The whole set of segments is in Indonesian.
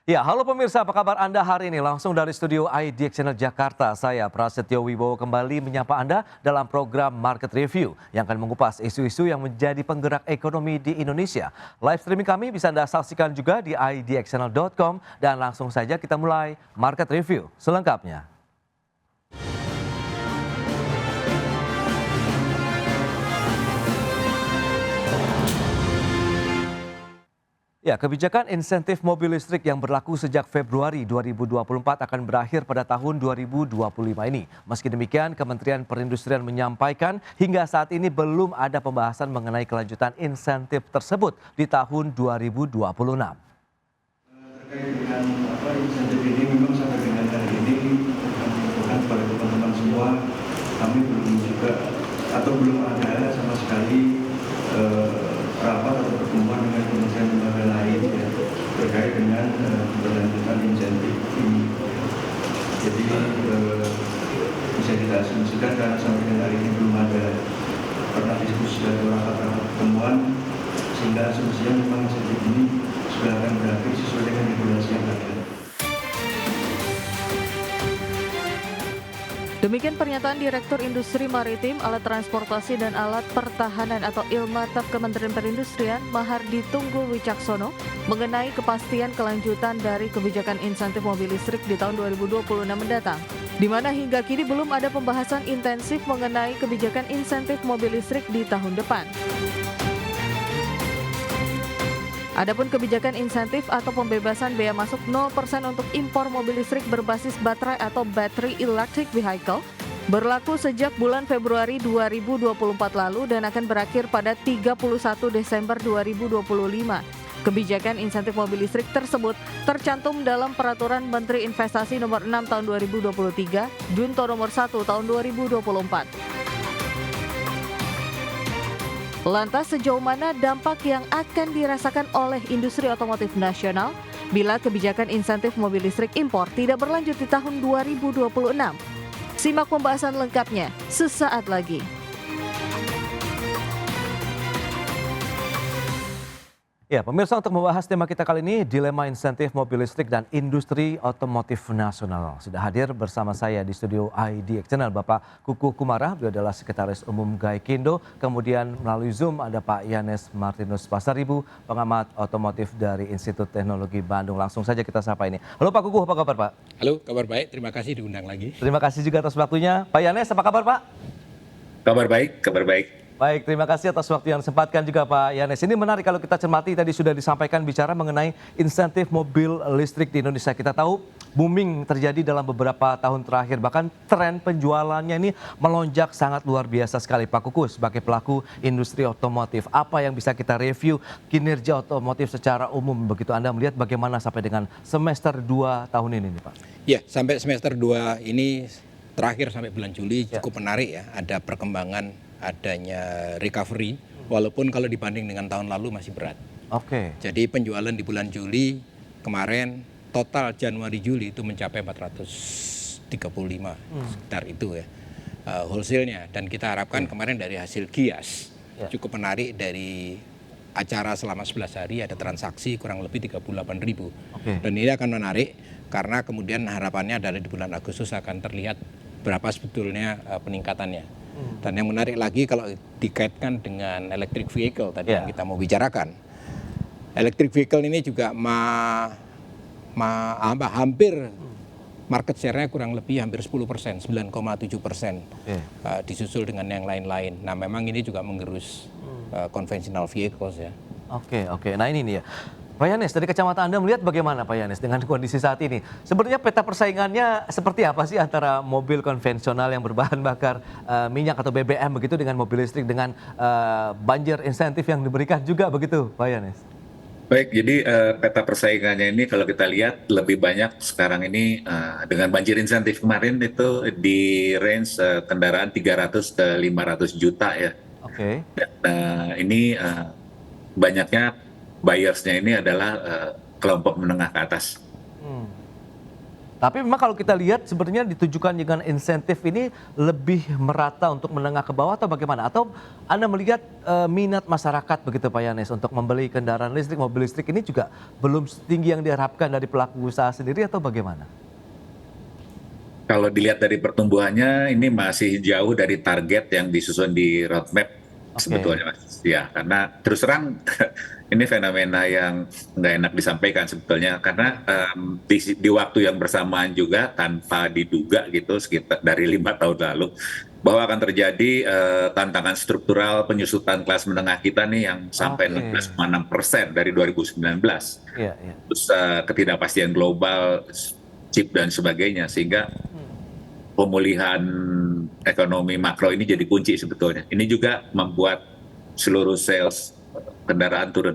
Ya, halo pemirsa, apa kabar Anda hari ini? Langsung dari studio IDX Channel Jakarta, saya Prasetyo Wibowo kembali menyapa Anda dalam program Market Review yang akan mengupas isu-isu yang menjadi penggerak ekonomi di Indonesia. Live streaming kami bisa Anda saksikan juga di idxchannel.com dan langsung saja kita mulai Market Review selengkapnya. Ya, kebijakan insentif mobil listrik yang berlaku sejak Februari 2024 akan berakhir pada tahun 2025 ini. Meski demikian, Kementerian Perindustrian menyampaikan hingga saat ini belum ada pembahasan mengenai kelanjutan insentif tersebut di tahun 2026. Terkait dengan insentif ini memang sampai dengan hari ini bukan kepada teman-teman semua, kami belum juga atau belum ada sama sekali rapat atau pertemuan dengan kementerian lembaga lain ya, terkait dengan keberlanjutan insentif ini. Jadi bisa kita asumsikan karena sampai dengan hari ini belum ada pernah diskusi atau rapat-rapat pertemuan, sehingga asumsinya memang insentif ini sudah akan berakhir sesuai dengan regulasi yang ada. Demikian pernyataan Direktur Industri Maritim, Alat Transportasi dan Alat Pertahanan atau ILMATAP Kementerian Perindustrian Mahardi Tunggul Wicaksono mengenai kepastian kelanjutan dari kebijakan insentif mobil listrik di tahun 2026 mendatang, di mana hingga kini belum ada pembahasan intensif mengenai kebijakan insentif mobil listrik di tahun depan. Adapun kebijakan insentif atau pembebasan bea masuk 0% untuk impor mobil listrik berbasis baterai atau battery electric vehicle berlaku sejak bulan Februari 2024 lalu dan akan berakhir pada 31 Desember 2025. Kebijakan insentif mobil listrik tersebut tercantum dalam Peraturan Menteri Investasi Nomor 6 Tahun 2023, Junto Nomor 1 Tahun 2024. Lantas sejauh mana dampak yang akan dirasakan oleh industri otomotif nasional bila kebijakan insentif mobil listrik impor tidak berlanjut di tahun 2026? Simak pembahasan lengkapnya sesaat lagi. Ya, pemirsa, untuk membahas tema kita kali ini, dilema insentif mobil listrik dan industri otomotif nasional. Sudah hadir bersama saya di studio IDX Channel Bapak Kukuh Kumara, beliau adalah Sekretaris Umum Gaikindo. Kemudian melalui Zoom ada Pak Yanes Martinus Pasaribu, pengamat otomotif dari Institut Teknologi Bandung. Langsung saja kita sapa ini. Halo Pak Kukuh, apa kabar Pak? Halo, kabar baik. Terima kasih diundang lagi. Terima kasih juga atas waktunya. Pak Yanes, apa kabar Pak? Kabar baik, kabar baik. Baik, terima kasih atas waktu yang disempatkan juga Pak Yanes. Ini menarik kalau kita cermati, tadi sudah disampaikan bicara mengenai insentif mobil listrik di Indonesia. Kita tahu booming terjadi dalam beberapa tahun terakhir. Bahkan tren penjualannya ini melonjak sangat luar biasa sekali. Pak Kukuh sebagai pelaku industri otomotif, apa yang bisa kita review kinerja otomotif secara umum? Begitu Anda melihat bagaimana sampai dengan semester 2 tahun ini nih Pak? Ya, sampai semester 2 ini terakhir sampai bulan Juli cukup menarik ya. Ada perkembangan adanya recovery, walaupun kalau dibanding dengan tahun lalu masih berat. Oke. Jadi penjualan di bulan Juli kemarin total Januari-Juli itu mencapai 435 sekitar itu ya wholesale-nya. Dan kita harapkan kemarin dari hasil Gias cukup menarik, dari acara selama 11 hari ada transaksi kurang lebih 38.000. Dan ini akan menarik karena kemudian harapannya adalah di bulan Agustus akan terlihat berapa sebetulnya peningkatannya. Dan yang menarik lagi kalau dikaitkan dengan electric vehicle tadi yang kita mau bicarakan. Electric vehicle ini juga hampir market share-nya kurang lebih hampir 10%, 9,7%. Disusul dengan yang lain-lain. Nah, memang ini juga menggerus conventional vehicles ya. Oke. Nah ini nih ya. Pak Yanes, dari kacamata Anda melihat bagaimana Pak Yanes dengan kondisi saat ini? Sebenarnya peta persaingannya seperti apa sih antara mobil konvensional yang berbahan bakar minyak atau BBM begitu dengan mobil listrik dengan banjir insentif yang diberikan juga begitu Pak Yanes? Baik, jadi peta persaingannya ini kalau kita lihat lebih banyak sekarang ini dengan banjir insentif kemarin itu di range kendaraan 300 ke 500 juta ya. Oke. Dan ini banyaknya buyersnya ini adalah kelompok menengah ke atas. Tapi memang kalau kita lihat sebenarnya ditujukan dengan insentif ini lebih merata untuk menengah ke bawah atau bagaimana? Atau Anda melihat minat masyarakat begitu Pak Yanes untuk membeli kendaraan listrik, mobil listrik ini juga belum setinggi yang diharapkan dari pelaku usaha sendiri atau bagaimana? Kalau dilihat dari pertumbuhannya, ini masih jauh dari target yang disusun di roadmap sebetulnya, Mas. Ya, karena terus terang ini fenomena yang nggak enak disampaikan sebetulnya, karena di waktu yang bersamaan juga tanpa diduga gitu, sekitar dari 5 tahun lalu, bahwa akan terjadi tantangan struktural penyusutan kelas menengah kita nih yang sampai 16,6% dari 2019. Iya, iya. Terus ketidakpastian global, chip dan sebagainya, sehingga pemulihan ekonomi makro ini jadi kunci sebetulnya. Ini juga membuat seluruh sales kendaraan turun.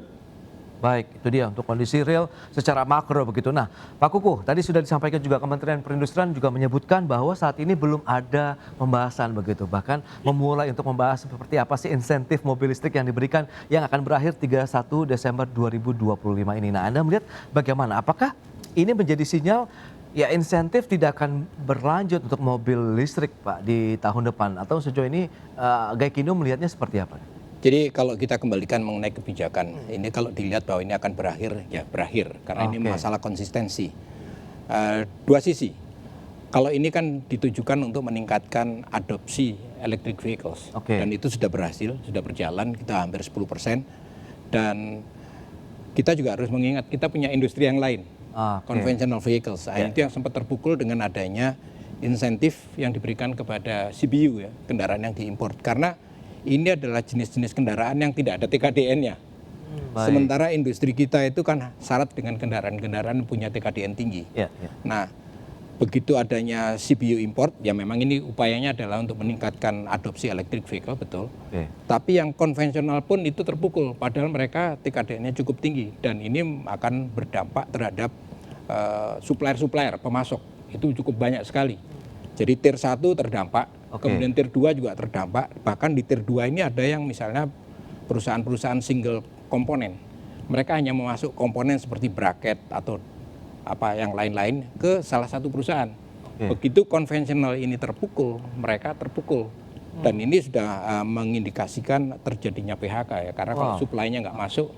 Baik, itu dia untuk kondisi real secara makro begitu. Nah, Pak Kukuh, tadi sudah disampaikan juga Kementerian Perindustrian juga menyebutkan bahwa saat ini belum ada pembahasan begitu. Bahkan memulai untuk membahas seperti apa sih insentif mobil listrik yang diberikan yang akan berakhir 31 Desember 2025 ini. Nah, Anda melihat bagaimana? Apakah ini menjadi sinyal ya insentif tidak akan berlanjut untuk mobil listrik Pak di tahun depan? Atau sejauh ini Gaikindo melihatnya seperti apa? Jadi kalau kita kembalikan mengenai kebijakan, ini kalau dilihat bahwa ini akan berakhir, ya berakhir. Karena ini masalah konsistensi. Dua sisi. Kalau ini kan ditujukan untuk meningkatkan adopsi electric vehicles. Dan itu sudah berhasil, sudah berjalan, kita hampir 10%. Dan kita juga harus mengingat, kita punya industri yang lain. Conventional vehicles. Itu yang sempat terpukul dengan adanya insentif yang diberikan kepada CBU, ya, kendaraan yang diimpor. Karena ini adalah jenis-jenis kendaraan yang tidak ada TKDN-nya. Sementara industri kita itu kan syarat dengan kendaraan-kendaraan punya TKDN tinggi. Nah, begitu adanya CBU import, ya memang ini upayanya adalah untuk meningkatkan adopsi electric vehicle, betul. Tapi yang konvensional pun itu terpukul, padahal mereka TKDN-nya cukup tinggi. Dan ini akan berdampak terhadap supplier-supplier, pemasok. Itu cukup banyak sekali. Jadi tier 1 terdampak, kemudian tier 2 juga terdampak. Bahkan di tier 2 ini ada yang misalnya perusahaan-perusahaan single komponen. Mereka hanya memasuk komponen seperti bracket atau apa yang lain-lain ke salah satu perusahaan. Begitu konvensional ini terpukul, mereka terpukul. Dan ini sudah mengindikasikan terjadinya PHK, ya, karena kalau supply-nya nggak masuk,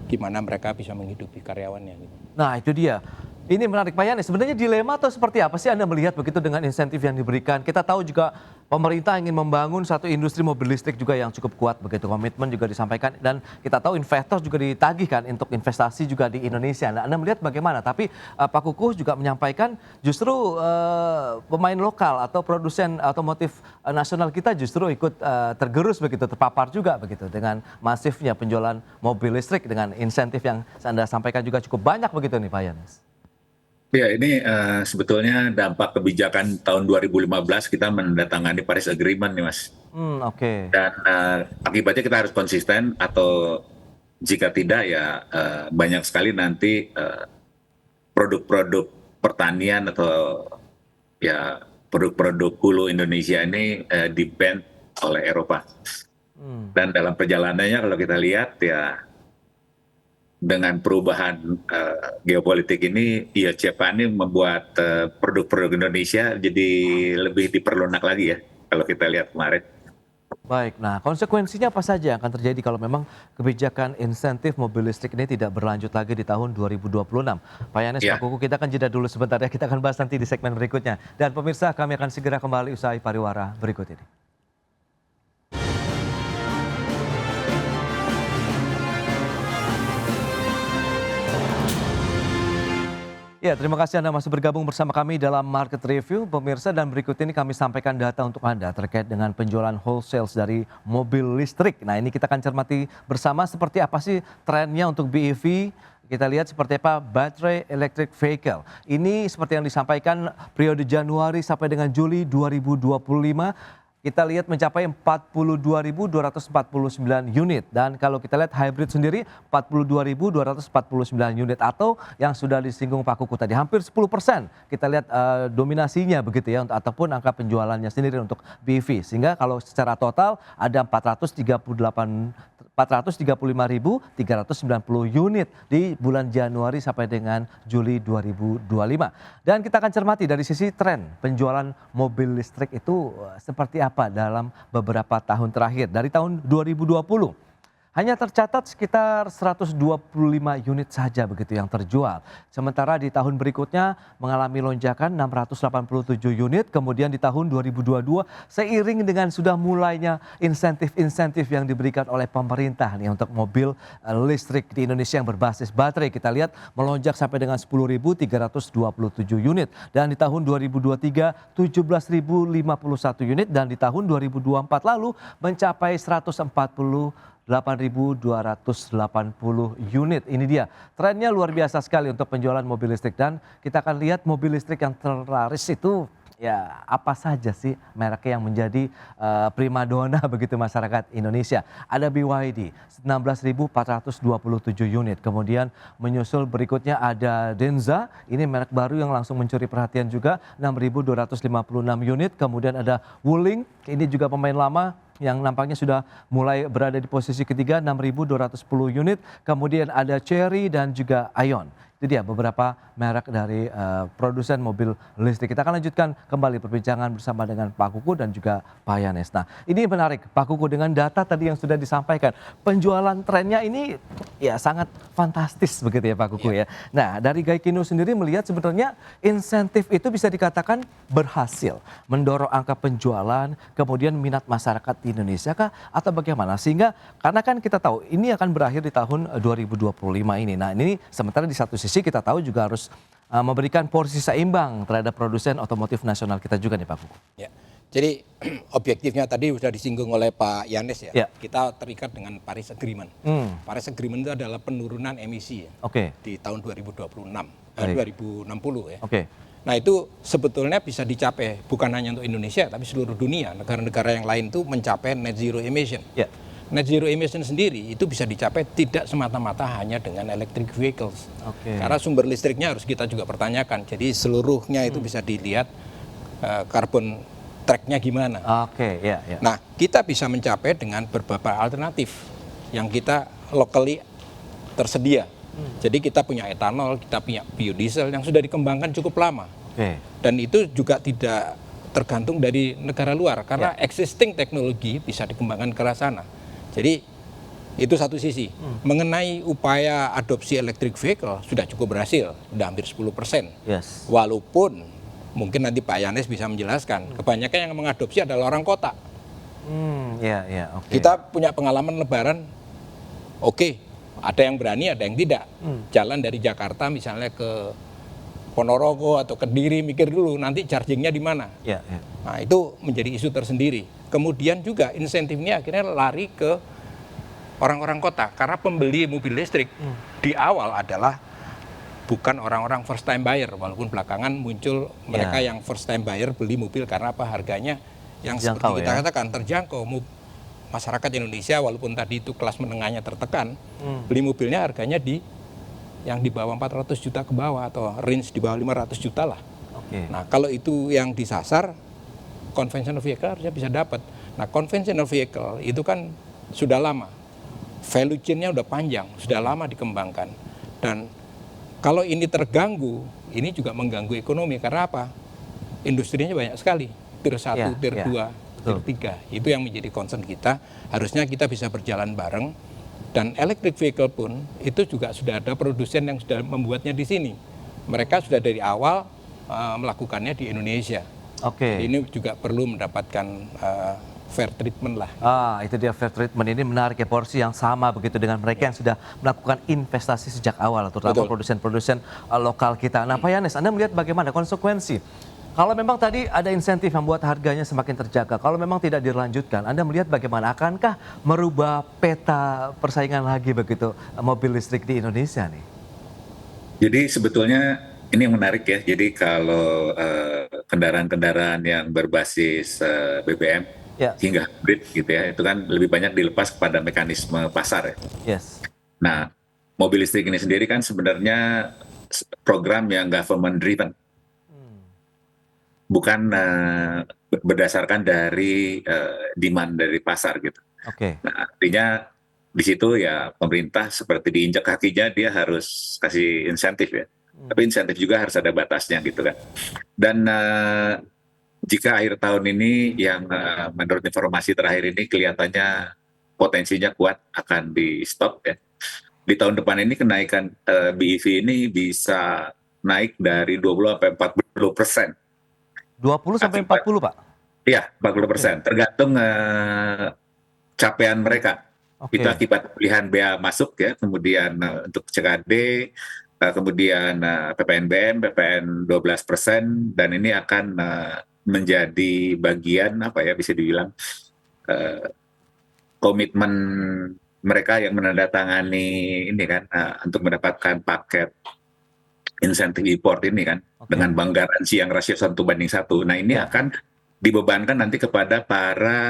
gimana mereka bisa menghidupi karyawannya. Gitu. Nah itu dia. Ini menarik Pak Yani, sebenarnya dilema atau seperti apa sih Anda melihat begitu dengan insentif yang diberikan? Kita tahu juga pemerintah ingin membangun satu industri mobil listrik juga yang cukup kuat begitu, komitmen juga disampaikan dan kita tahu investor juga ditagihkan untuk investasi juga di Indonesia. Nah, Anda melihat bagaimana? Tapi Pak Kukuh juga menyampaikan justru pemain lokal atau produsen otomotif nasional kita justru ikut tergerus begitu, terpapar juga begitu dengan masifnya penjualan mobil listrik dengan insentif yang Anda sampaikan juga cukup banyak begitu nih Pak Yanes. Ya, ini sebetulnya dampak kebijakan tahun 2015 kita menandatangani Paris Agreement nih, Mas. Dan akibatnya kita harus konsisten atau jika tidak ya banyak sekali nanti produk-produk pertanian atau ya produk-produk hulu Indonesia ini di-ban oleh Eropa. Dan dalam perjalanannya kalau kita lihat ya dengan perubahan geopolitik ini, ya Jepang ini membuat produk-produk Indonesia jadi lebih diperlunak lagi ya, kalau kita lihat kemarin. Baik, nah konsekuensinya apa saja yang akan terjadi kalau memang kebijakan insentif mobil listrik ini tidak berlanjut lagi di tahun 2026? Pak Yanes, Pak Kukuh, kita akan jeda dulu sebentar ya, kita akan bahas nanti di segmen berikutnya. Dan pemirsa, kami akan segera kembali usai pariwara berikut ini. Ya, terima kasih Anda masih bergabung bersama kami dalam Market Review, pemirsa, dan berikut ini kami sampaikan data untuk Anda terkait dengan penjualan wholesale dari mobil listrik. Nah, ini kita akan cermati bersama seperti apa sih trennya untuk BEV. Kita lihat seperti apa battery electric vehicle. Ini seperti yang disampaikan periode Januari sampai dengan Juli 2025. Kita lihat mencapai 42.249 unit. Dan kalau kita lihat hybrid sendiri 42.249 unit. Atau yang sudah disinggung Pak Kukuh tadi, hampir 10%. Kita lihat dominasinya begitu ya, ataupun angka penjualannya sendiri untuk BEV. Sehingga kalau secara total ada 438 435.390 unit di bulan Januari sampai dengan Juli 2025. Dan kita akan cermati dari sisi tren penjualan mobil listrik itu seperti apa dalam beberapa tahun terakhir. Dari tahun 2020 hanya tercatat sekitar 125 unit saja begitu yang terjual. Sementara di tahun berikutnya mengalami lonjakan 687 unit. Kemudian di tahun 2022 seiring dengan sudah mulainya insentif-insentif yang diberikan oleh pemerintah nih untuk mobil listrik di Indonesia yang berbasis baterai. Kita lihat melonjak sampai dengan 10.327 unit. Dan di tahun 2023 17.051 unit dan di tahun 2024 lalu mencapai 8.280 unit. Ini dia trennya luar biasa sekali untuk penjualan mobil listrik dan kita akan lihat mobil listrik yang terlaris itu ya apa saja sih mereknya yang menjadi primadona begitu masyarakat Indonesia. Ada BYD 16.427 unit. Kemudian menyusul berikutnya ada Denza, ini merek baru yang langsung mencuri perhatian juga 6.256 unit. Kemudian ada Wuling, ini juga pemain lama yang nampaknya sudah mulai berada di posisi ketiga 6.210 unit. Kemudian ada Chery dan juga Ion. Itu dia beberapa merek dari produsen mobil listrik. Kita akan lanjutkan kembali perbincangan bersama dengan Pak Kuku dan juga Pak Yanes. Nah, ini menarik Pak Kuku dengan data tadi yang sudah disampaikan. Penjualan trennya ini ya sangat fantastis begitu ya Pak Kuku ya. Nah, dari Gaikindo sendiri melihat sebenarnya insentif itu bisa dikatakan berhasil mendorong angka penjualan, kemudian minat masyarakat di Indonesia kah atau bagaimana? Sehingga karena kan kita tahu ini akan berakhir di tahun 2025 ini. Nah, ini sementara di satu sisi kita tahu juga harus memberikan porsi seimbang terhadap produsen otomotif nasional kita juga nih Pak Kuku. Ya. Jadi objektifnya tadi sudah disinggung oleh Pak Yanes ya. Ya. Kita terikat dengan Paris Agreement. Paris Agreement itu adalah penurunan emisi ya, Oke. di tahun 2060 ya. Oke. Nah itu sebetulnya bisa dicapai bukan hanya untuk Indonesia tapi seluruh dunia. Negara-negara yang lain itu mencapai net zero emission. Ya. Net zero emission sendiri itu bisa dicapai tidak semata-mata hanya dengan electric vehicles. Oke. Karena sumber listriknya harus kita juga pertanyakan. Jadi seluruhnya itu bisa dilihat carbon tracknya gimana. Oke, ya, ya. Nah kita bisa mencapai dengan beberapa alternatif yang kita locally tersedia. Jadi kita punya etanol, kita punya biodiesel yang sudah dikembangkan cukup lama. Oke. Dan itu juga tidak tergantung dari negara luar karena existing teknologi bisa dikembangkan ke arah sana. Jadi itu satu sisi. Mengenai upaya adopsi electric vehicle sudah cukup berhasil, sudah hampir 10%. Yes. Walaupun mungkin nanti Pak Yanes bisa menjelaskan, kebanyakan yang mengadopsi adalah orang kota. Ya, oke. Kita punya pengalaman lebaran, oke, ada yang berani, ada yang tidak. Jalan dari Jakarta misalnya ke Ponorogo atau Kediri, mikir dulu nanti chargingnya di mana. Ya, ya. Nah itu menjadi isu tersendiri. Kemudian juga insentifnya akhirnya lari ke orang-orang kota. Karena pembeli mobil listrik di awal adalah bukan orang-orang first time buyer. Walaupun belakangan muncul mereka yang first time buyer beli mobil karena apa harganya yang Terjangkau, seperti kita ya. katakan terjangkau. Masyarakat Indonesia walaupun tadi itu kelas menengahnya tertekan, beli mobilnya harganya yang di bawah 400 juta ke bawah atau range di bawah 500 juta lah. Oke. Nah kalau itu yang disasar, conventional vehicle harusnya bisa dapat. Nah conventional vehicle itu kan sudah lama, value chain-nya udah panjang, sudah lama dikembangkan. Dan kalau ini terganggu, ini juga mengganggu ekonomi. Karena apa? Industrinya banyak sekali, tier 1, tier 2, tier 3. Itu yang menjadi concern kita. Harusnya kita bisa berjalan bareng. Dan electric vehicle pun itu juga sudah ada produsen yang sudah membuatnya di sini. Mereka sudah dari awal melakukannya di Indonesia. Oke. Ini juga perlu mendapatkan fair treatment lah. Itu dia fair treatment. Ini menarik ya, porsi yang sama begitu dengan mereka yang sudah melakukan investasi sejak awal, terutama Betul. produsen-produsen lokal kita. Nah Pak Yanes, Anda melihat bagaimana konsekuensi? Kalau memang tadi ada insentif yang membuat harganya semakin terjaga, kalau memang tidak dilanjutkan, Anda melihat bagaimana? Akankah merubah peta persaingan lagi begitu mobil listrik di Indonesia nih? Jadi sebetulnya ini yang menarik ya. Jadi kalau kendaraan-kendaraan yang berbasis BBM hingga hybrid gitu ya, itu kan lebih banyak dilepas kepada mekanisme pasar ya. Yes. Nah, mobil listrik ini sendiri kan sebenarnya program yang government driven. Bukan berdasarkan dari demand dari pasar gitu. Oke. Nah, artinya di situ ya pemerintah seperti diinjak kakinya, dia harus kasih insentif ya. Tapi insentif juga harus ada batasnya gitu kan. Dan jika akhir tahun ini yang menurut informasi terakhir ini kelihatannya potensinya kuat akan di stop ya. Di tahun depan ini kenaikan BEV ini bisa naik dari 20 sampai 40%. 20 sampai 40, Pak? Iya, 40%. Tergantung capaian mereka. Oke. Itu akibat pilihan bea masuk ya, kemudian untuk CKD, kemudian PPNBM, PPN 12%, dan ini akan menjadi bagian apa ya, bisa dibilang komitmen mereka yang menandatangani ini kan, untuk mendapatkan paket insentif import ini kan, dengan bank garansi yang rasio 1:1. Nah ini akan dibebankan nanti kepada para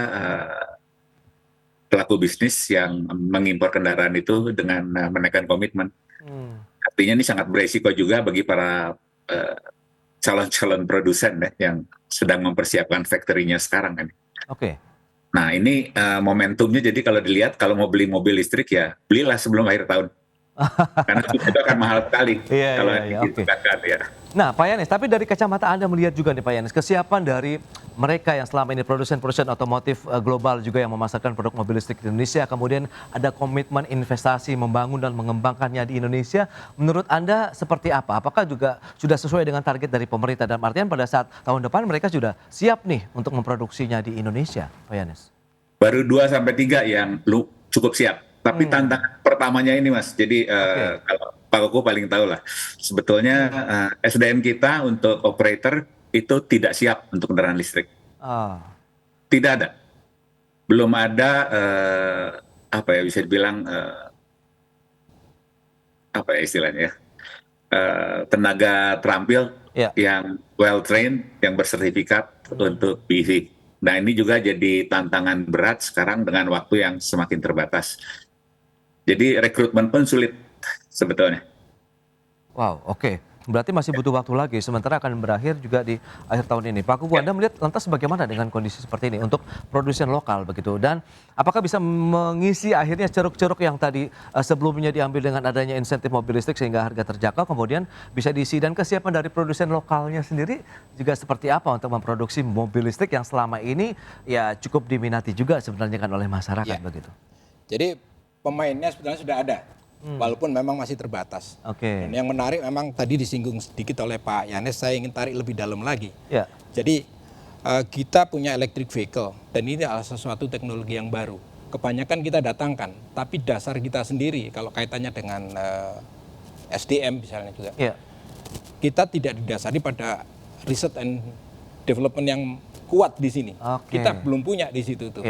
pelaku bisnis yang mengimpor kendaraan itu dengan menaikkan komitmen. Artinya ini sangat beresiko juga bagi para calon-calon produsen ya, yang sedang mempersiapkan factory-nya sekarang kan. Oke. Nah ini momentumnya, jadi kalau dilihat kalau mau beli mobil listrik ya belilah sebelum akhir tahun. Karena itu akan mahal sekali kalau digunakan ya. Nah, Pak Yanis, tapi dari kacamata Anda melihat juga nih Pak Yanis, kesiapan dari mereka yang selama ini produsen-produsen otomotif global juga yang memasarkan produk mobil listrik di Indonesia, kemudian ada komitmen investasi membangun dan mengembangkannya di Indonesia, menurut Anda seperti apa? Apakah juga sudah sesuai dengan target dari pemerintah, dalam artian pada saat tahun depan mereka sudah siap nih untuk memproduksinya di Indonesia, Pak Yanis? Baru 2-3 yang cukup siap. Tapi tantangan pertamanya ini Mas, jadi kalau Pak Koko paling tahu lah, sebetulnya SDM kita untuk operator itu tidak siap untuk kendaraan listrik. Tidak ada. Belum ada, apa ya bisa dibilang, apa ya istilahnya ya, tenaga terampil yang well trained, yang bersertifikat untuk BEV. Nah ini juga jadi tantangan berat sekarang dengan waktu yang semakin terbatas. Jadi rekrutmen pun sulit sebetulnya. Wow, oke. Berarti masih butuh waktu lagi, sementara akan berakhir juga di akhir tahun ini. Pak Kuku, Anda melihat lantas bagaimana dengan kondisi seperti ini untuk produsen lokal begitu? Dan apakah bisa mengisi akhirnya ceruk-ceruk yang tadi sebelumnya diambil dengan adanya insentif mobil listrik sehingga harga terjangkau, kemudian bisa diisi, dan kesiapan dari produsen lokalnya sendiri juga seperti apa untuk memproduksi mobil listrik yang selama ini ya cukup diminati juga sebenarnya kan oleh masyarakat begitu? Jadi pemainnya sebenarnya sudah ada. Walaupun memang masih terbatas. Dan yang menarik memang tadi disinggung sedikit oleh Pak Yanes, saya ingin tarik lebih dalam lagi. Jadi kita punya electric vehicle dan ini adalah sesuatu teknologi yang baru. Kebanyakan kita datangkan, tapi dasar kita sendiri kalau kaitannya dengan SDM misalnya juga. Kita tidak didasari pada riset and development yang kuat di sini. Kita belum punya di situ tuh.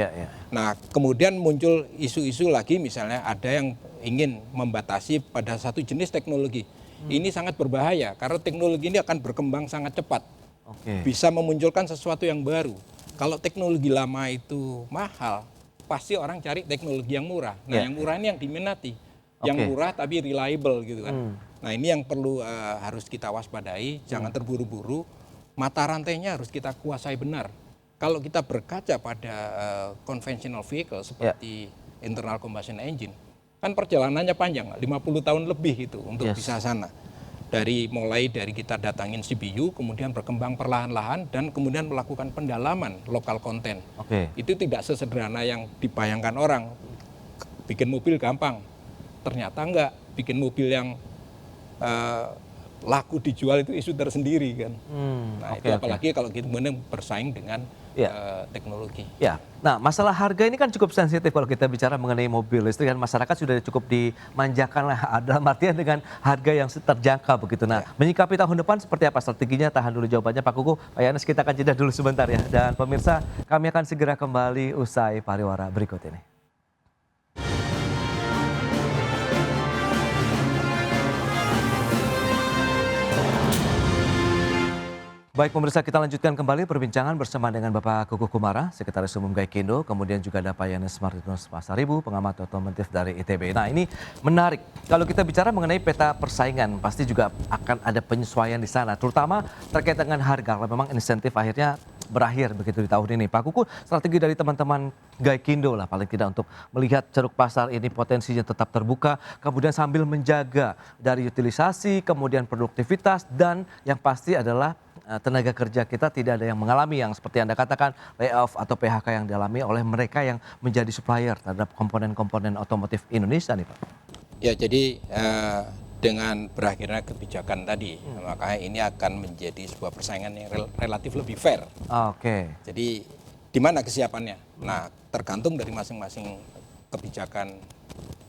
Nah, kemudian muncul isu-isu lagi, misalnya ada yang ingin membatasi pada satu jenis teknologi. Ini sangat berbahaya karena teknologi ini akan berkembang sangat cepat. Bisa memunculkan sesuatu yang baru. Kalau teknologi lama itu mahal, pasti orang cari teknologi yang murah. Nah, yang murah ini yang diminati. Yang murah tapi reliable gitu kan. Nah, ini yang perlu harus kita waspadai, jangan terburu-buru. Mata rantainya harus kita kuasai benar. Kalau kita berkaca pada conventional vehicle seperti internal combustion engine, kan perjalanannya panjang, 50 tahun lebih itu untuk bisa sana. Mulai dari kita datangin CBU, kemudian berkembang perlahan-lahan, dan kemudian melakukan pendalaman lokal konten. Itu tidak sesederhana yang dibayangkan orang. Bikin mobil gampang, ternyata enggak. Bikin mobil yang laku dijual itu isu tersendiri kan. Nah itu apalagi kalau kita bersaing dengan teknologi. Nah masalah harga ini kan cukup sensitif kalau kita bicara mengenai mobil listrik, dan masyarakat sudah cukup dimanjakan lah dalam artian dengan harga yang terjangkau begitu. Nah menyikapi tahun depan seperti apa strateginya? Tahan dulu jawabannya Pak Kuku. Pak Yanes, kita akan jeda dulu sebentar ya. Dan pemirsa, kami akan segera kembali usai pariwara berikut ini. Baik pemirsa, kita lanjutkan kembali perbincangan bersama dengan Bapak Kuku Kumara, Sekretaris Umum Gaikindo, kemudian juga ada Pak Yanes Martinus Pasaribu, pengamat otomotif dari ITB. Nah ini menarik, kalau kita bicara mengenai peta persaingan, pasti juga akan ada penyesuaian di sana, terutama terkait dengan harga. Kalau memang insentif akhirnya berakhir begitu di tahun ini. Pak Kuku, strategi dari teman-teman Gaikindo lah paling tidak untuk melihat ceruk pasar ini potensinya tetap terbuka, kemudian sambil menjaga dari utilisasi, kemudian produktivitas, dan yang pasti adalah tenaga kerja kita tidak ada yang mengalami yang seperti Anda katakan layoff atau PHK yang dialami oleh mereka yang menjadi supplier terhadap komponen-komponen otomotif Indonesia nih Pak. Ya, jadi dengan berakhirnya kebijakan tadi, makanya ini akan menjadi sebuah persaingan yang relatif lebih fair. Oke. Jadi di mana kesiapannya? Nah, tergantung dari masing-masing kebijakan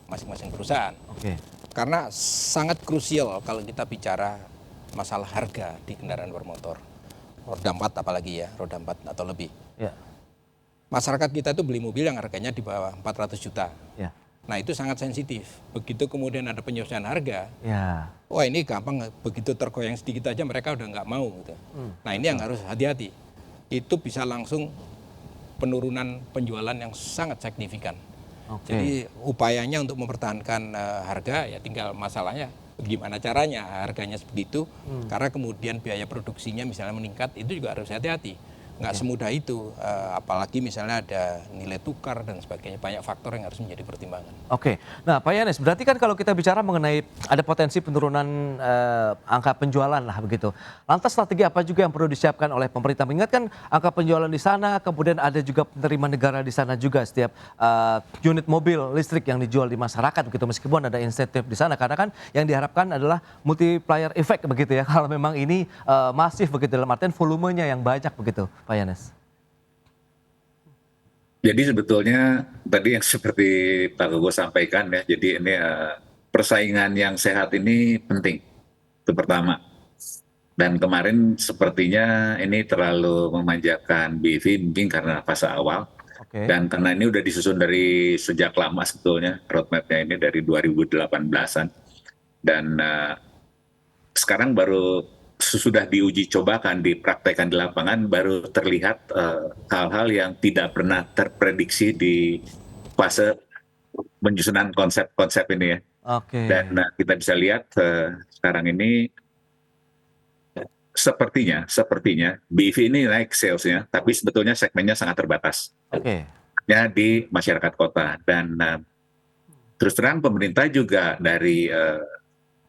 masing-masing perusahaan. Oke. Karena sangat krusial kalau kita bicara masalah harga di kendaraan bermotor. Roda 4 apalagi ya, roda 4 atau lebih. Ya. Masyarakat kita itu beli mobil yang harganya di bawah 400 juta. Ya. Nah, itu sangat sensitif. Begitu kemudian ada penyesuaian harga, Ya. wah ini gampang, begitu tergoyang sedikit aja mereka udah nggak mau gitu. Nah, ini yang harus hati-hati. Itu bisa langsung penurunan penjualan yang sangat signifikan. Oke. Jadi upayanya untuk mempertahankan harga ya tinggal masalahnya gimana caranya harganya seperti itu. Karena kemudian biaya produksinya misalnya meningkat, itu juga harus hati-hati. Nggak semudah itu, apalagi misalnya ada nilai tukar dan sebagainya, banyak faktor yang harus menjadi pertimbangan. Oke, nah Pak Yanes, berarti kan kalau kita bicara mengenai ada potensi penurunan angka penjualan lah begitu. Lantas strategi apa juga yang perlu disiapkan oleh pemerintah? Mengingat kan angka penjualan di sana, kemudian ada juga penerima negara di sana juga setiap unit mobil listrik yang dijual di masyarakat begitu. Meskipun ada insentif di sana, karena kan yang diharapkan adalah multiplier effect begitu ya. Kalau memang ini masif begitu dalam artian volumenya yang banyak begitu. Pak Yanes. Jadi sebetulnya tadi yang seperti Pak Gogo sampaikan ya, jadi ini persaingan yang sehat ini penting, itu pertama. Dan kemarin sepertinya ini terlalu memanjakan BEV mungkin karena fase awal. Oke. Dan karena ini udah disusun dari sejak lama sebetulnya, roadmap-nya ini dari 2018-an. Dan sekarang baru sudah diuji cobakan, dipraktekkan di lapangan, baru terlihat hal-hal yang tidak pernah terprediksi di fase penyusunan konsep-konsep ini ya. Oke. Dan kita bisa lihat sekarang ini sepertinya BEV ini naik salesnya, tapi sebetulnya segmennya sangat terbatas. Oke. Ya, di masyarakat kota. Dan terus terang pemerintah juga dari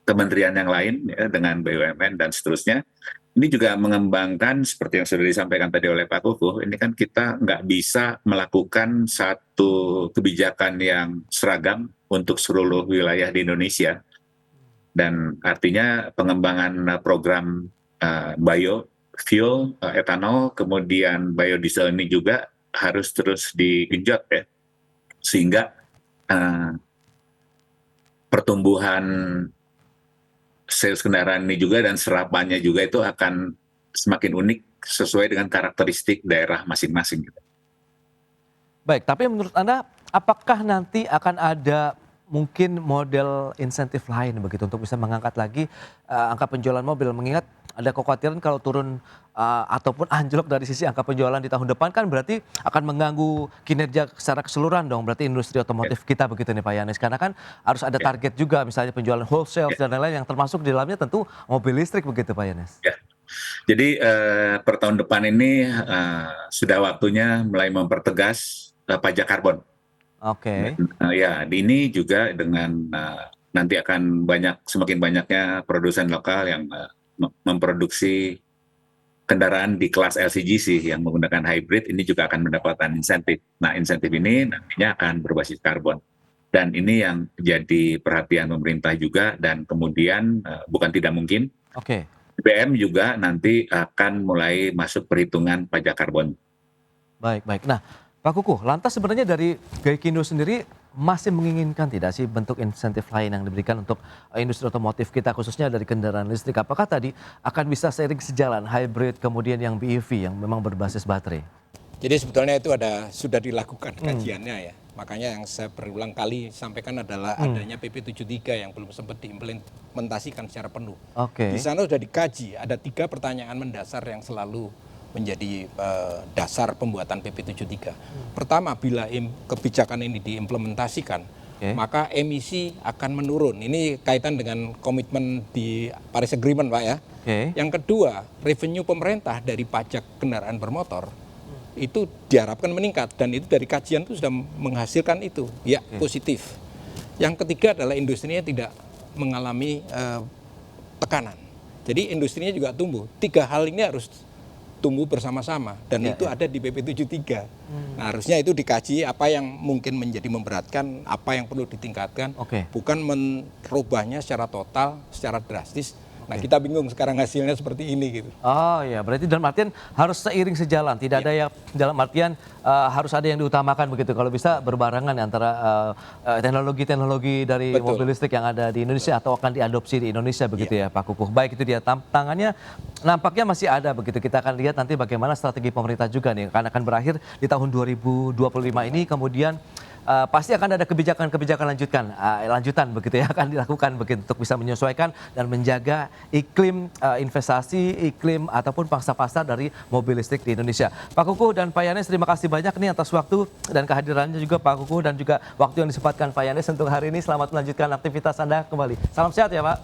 kementerian yang lain ya, dengan BUMN dan seterusnya, ini juga mengembangkan seperti yang sudah disampaikan tadi oleh Pak Kuku, ini kan kita nggak bisa melakukan satu kebijakan yang seragam untuk seluruh wilayah di Indonesia. Dan artinya pengembangan program biofuel, etanol, kemudian biodiesel ini juga harus terus digenjot ya, sehingga pertumbuhan sales kendaraan ini juga dan serapannya juga itu akan semakin unik sesuai dengan karakteristik daerah masing-masing. Baik, tapi menurut Anda apakah nanti akan ada mungkin model insentif lain begitu untuk bisa mengangkat lagi angka penjualan mobil, mengingat ada kekhawatiran kalau turun ataupun anjlok dari sisi angka penjualan di tahun depan kan berarti akan mengganggu kinerja secara keseluruhan dong, berarti industri otomotif kita begitu nih Pak Yanes, karena kan harus ada target juga misalnya penjualan wholesale dan lain-lain yang termasuk di dalamnya tentu mobil listrik begitu Pak Yanes. Ya. Jadi per tahun depan ini sudah waktunya mulai mempertegas pajak karbon. Oke. Ya, ini juga dengan nanti akan semakin banyaknya produsen lokal yang memproduksi kendaraan di kelas LCGC yang menggunakan hybrid, ini juga akan mendapatkan insentif. Nah, insentif ini nantinya akan berbasis karbon. Dan ini yang jadi perhatian pemerintah juga, dan kemudian bukan tidak mungkin, Oke. BBM juga nanti akan mulai masuk perhitungan pajak karbon. Baik. Nah, Pak Kuku, lantas sebenarnya dari Gaikindo sendiri masih menginginkan tidak sih bentuk insentif lain yang diberikan untuk industri otomotif kita khususnya dari kendaraan listrik? Apakah tadi akan bisa seiring sejalan hybrid kemudian yang BEV yang memang berbasis baterai? Jadi sebetulnya itu sudah dilakukan kajiannya ya. Makanya yang saya berulang kali sampaikan adalah adanya PP 73 yang belum sempat diimplementasikan secara penuh. Oke. Di sana sudah dikaji, ada 3 pertanyaan mendasar yang selalu menjadi dasar pembuatan PP 73. Pertama, bila kebijakan ini diimplementasikan, maka emisi akan menurun. Ini kaitan dengan komitmen di Paris Agreement, Pak ya. Yang kedua, revenue pemerintah dari pajak kendaraan bermotor itu diharapkan meningkat, dan itu dari kajian itu sudah menghasilkan itu, ya positif. Yang ketiga adalah industrinya tidak mengalami tekanan. Jadi industrinya juga tumbuh. 3 hal ini harus tumbuh bersama-sama, dan itu ada di PP 73. Nah, harusnya itu dikaji apa yang mungkin menjadi memberatkan, apa yang perlu ditingkatkan, bukan merubahnya secara total, secara drastis. Nah, kita bingung sekarang hasilnya seperti ini gitu. Oh ya, berarti dalam artian harus seiring sejalan, tidak ada yang dalam artian harus ada yang diutamakan begitu. Kalau bisa berbarengan antara teknologi-teknologi dari mobil listrik yang ada di Indonesia atau akan diadopsi di Indonesia begitu ya Pak Kukuh. Baik, itu dia tantangannya nampaknya masih ada begitu. Kita akan lihat nanti bagaimana strategi pemerintah juga nih, karena akan berakhir di tahun 2025 ini, kemudian pasti akan ada kebijakan-kebijakan lanjutan begitu ya, akan dilakukan begitu untuk bisa menyesuaikan dan menjaga iklim investasi, iklim ataupun pangsa pasar dari mobil listrik di Indonesia. Pak Kukuh dan Pak Yanes, terima kasih banyak nih atas waktu dan kehadirannya juga Pak Kukuh, dan juga waktu yang disempatkan Pak Yanes untuk hari ini. Selamat melanjutkan aktivitas Anda kembali. Salam sehat ya Pak.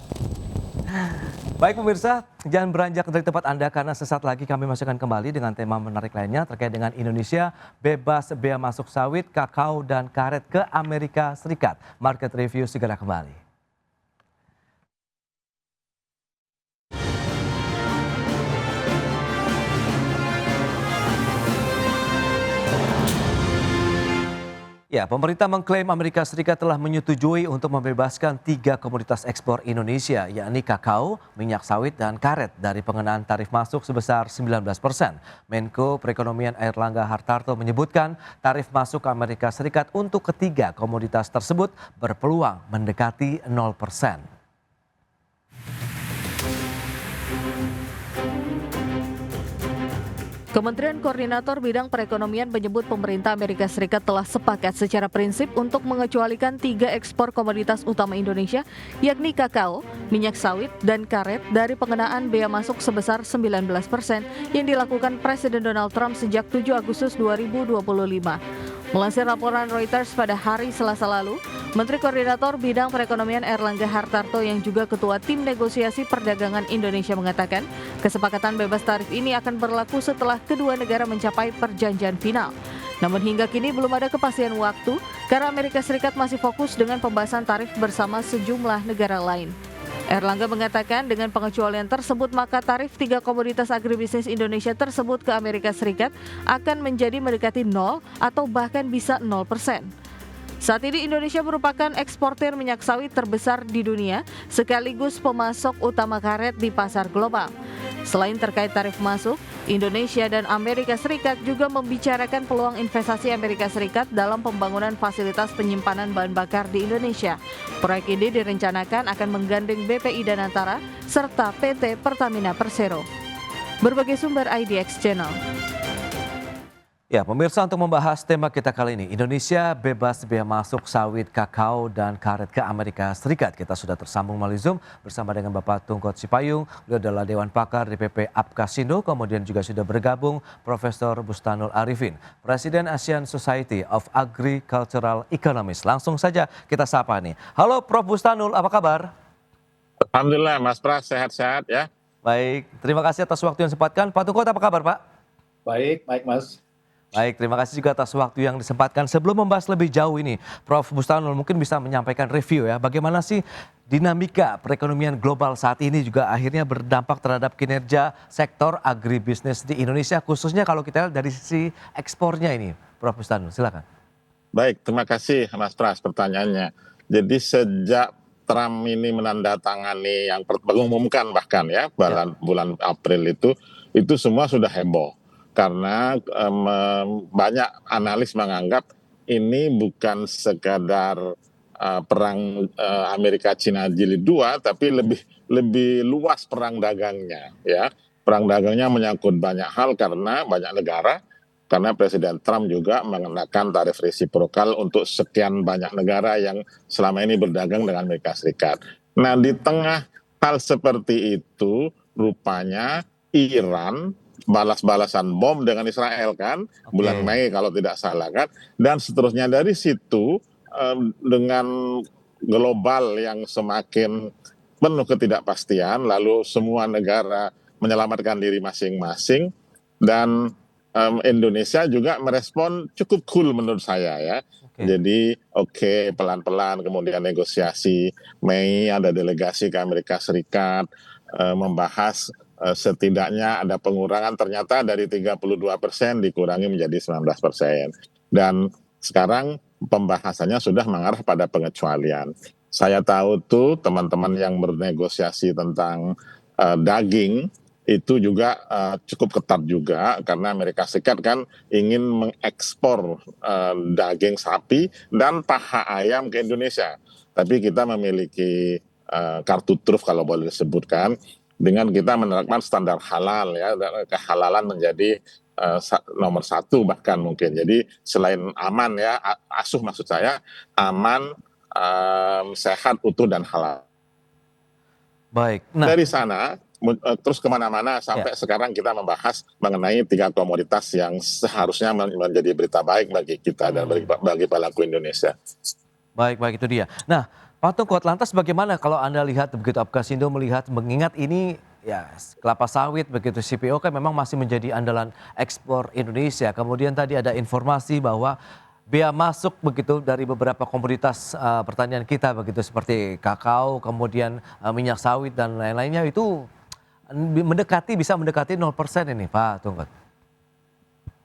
Baik pemirsa, jangan beranjak dari tempat Anda karena sesaat lagi kami masih akan kembali dengan tema menarik lainnya terkait dengan Indonesia bebas bea masuk sawit, kakao, dan karet ke Amerika Serikat. Market Review segera kembali. Ya, pemerintah mengklaim Amerika Serikat telah menyetujui untuk membebaskan 3 komoditas ekspor Indonesia, yakni kakao, minyak sawit, dan karet dari pengenaan tarif masuk sebesar 19%. Menko Perekonomian Airlangga Hartarto menyebutkan tarif masuk ke Amerika Serikat untuk ketiga komoditas tersebut berpeluang mendekati 0%. Kementerian Koordinator Bidang Perekonomian menyebut pemerintah Amerika Serikat telah sepakat secara prinsip untuk mengecualikan 3 ekspor komoditas utama Indonesia, yakni kakao, minyak sawit, dan karet dari pengenaan bea masuk sebesar 19% yang dilakukan Presiden Donald Trump sejak 7 Agustus 2025. Melansir laporan Reuters pada hari Selasa lalu, Menteri Koordinator Bidang Perekonomian Airlangga Hartarto yang juga Ketua Tim Negosiasi Perdagangan Indonesia mengatakan, kesepakatan bebas tarif ini akan berlaku setelah kedua negara mencapai perjanjian final. Namun hingga kini belum ada kepastian waktu karena Amerika Serikat masih fokus dengan pembahasan tarif bersama sejumlah negara lain. Airlangga mengatakan dengan pengecualian tersebut maka tarif 3 komoditas agribisnis Indonesia tersebut ke Amerika Serikat akan menjadi mendekati 0 atau bahkan bisa 0%. Saat ini Indonesia merupakan eksportir minyak sawit terbesar di dunia sekaligus pemasok utama karet di pasar global. Selain terkait tarif masuk, Indonesia dan Amerika Serikat juga membicarakan peluang investasi Amerika Serikat dalam pembangunan fasilitas penyimpanan bahan bakar di Indonesia. Proyek ini direncanakan akan menggandeng BPI Danantara serta PT Pertamina Persero. Berbagai sumber IDX Channel. Ya, pemirsa, untuk membahas tema kita kali ini, Indonesia bebas bea masuk sawit, kakao, dan karet ke Amerika Serikat. Kita sudah tersambung melalui Zoom bersama dengan Bapak Tungkot Sipayung, beliau adalah Dewan Pakar DPP Apkasindo, kemudian juga sudah bergabung Profesor Bustanul Arifin, Presiden Asian Society of Agricultural Economists. Langsung saja kita sapa nih. Halo Prof. Bustanul, apa kabar? Alhamdulillah Mas Pras, sehat-sehat ya. Baik, terima kasih atas waktu yang disempatkan. Pak Tungkot, apa kabar Pak? Baik Mas. Baik, terima kasih juga atas waktu yang disempatkan. Sebelum membahas lebih jauh ini, Prof. Bustanul mungkin bisa menyampaikan review ya, bagaimana sih dinamika perekonomian global saat ini juga akhirnya berdampak terhadap kinerja sektor agribisnis di Indonesia, khususnya kalau kita lihat dari sisi ekspornya ini, Prof. Bustanul, silakan. Baik, terima kasih Mas Pras pertanyaannya. Jadi sejak Trump ini menandatangani yang mengumumkan bahkan ya bulan April itu semua sudah heboh. Karena banyak analis menganggap ini bukan sekadar perang Amerika Cina jilid 2, tapi lebih luas perang dagangnya ya. Perang dagangnya menyangkut banyak hal karena banyak negara, karena Presiden Trump juga mengenakan tarif resiprokal untuk sekian banyak negara yang selama ini berdagang dengan Amerika Serikat. Nah, di tengah hal seperti itu rupanya Iran balas-balasan bom dengan Israel kan, bulan Mei kalau tidak salah kan, dan seterusnya dari situ dengan global yang semakin penuh ketidakpastian, lalu semua negara menyelamatkan diri masing-masing, dan Indonesia juga merespon cukup cool menurut saya ya. Oke. Jadi pelan-pelan kemudian negosiasi. Mei ada delegasi ke Amerika Serikat membahas setidaknya ada pengurangan, ternyata dari 32% dikurangi menjadi 19%. Dan sekarang pembahasannya sudah mengarah pada pengecualian. Saya tahu tuh teman-teman yang bernegosiasi tentang daging itu juga cukup ketat juga, karena Amerika Serikat kan ingin mengekspor daging sapi dan paha ayam ke Indonesia. Tapi kita memiliki kartu truf kalau boleh disebutkan, dengan kita menerapkan standar halal ya, kehalalan menjadi nomor satu bahkan mungkin. Jadi selain aman ya, asuh maksud saya, aman, sehat, utuh dan halal. Baik. Nah, Dari sana terus kemana-mana sampai sekarang kita membahas mengenai 3 komoditas yang seharusnya menjadi berita baik bagi kita dan bagi pelaku Indonesia. baik itu dia. Nah, Pak Tungkot, lantas bagaimana kalau Anda lihat begitu, Apkasindo melihat, mengingat ini ya kelapa sawit begitu, CPO kan memang masih menjadi andalan ekspor Indonesia. Kemudian tadi ada informasi bahwa bea masuk begitu dari beberapa komoditas pertanian kita begitu, seperti kakao, kemudian minyak sawit dan lain-lainnya itu bisa mendekati 0% ini, Pak Tungkot.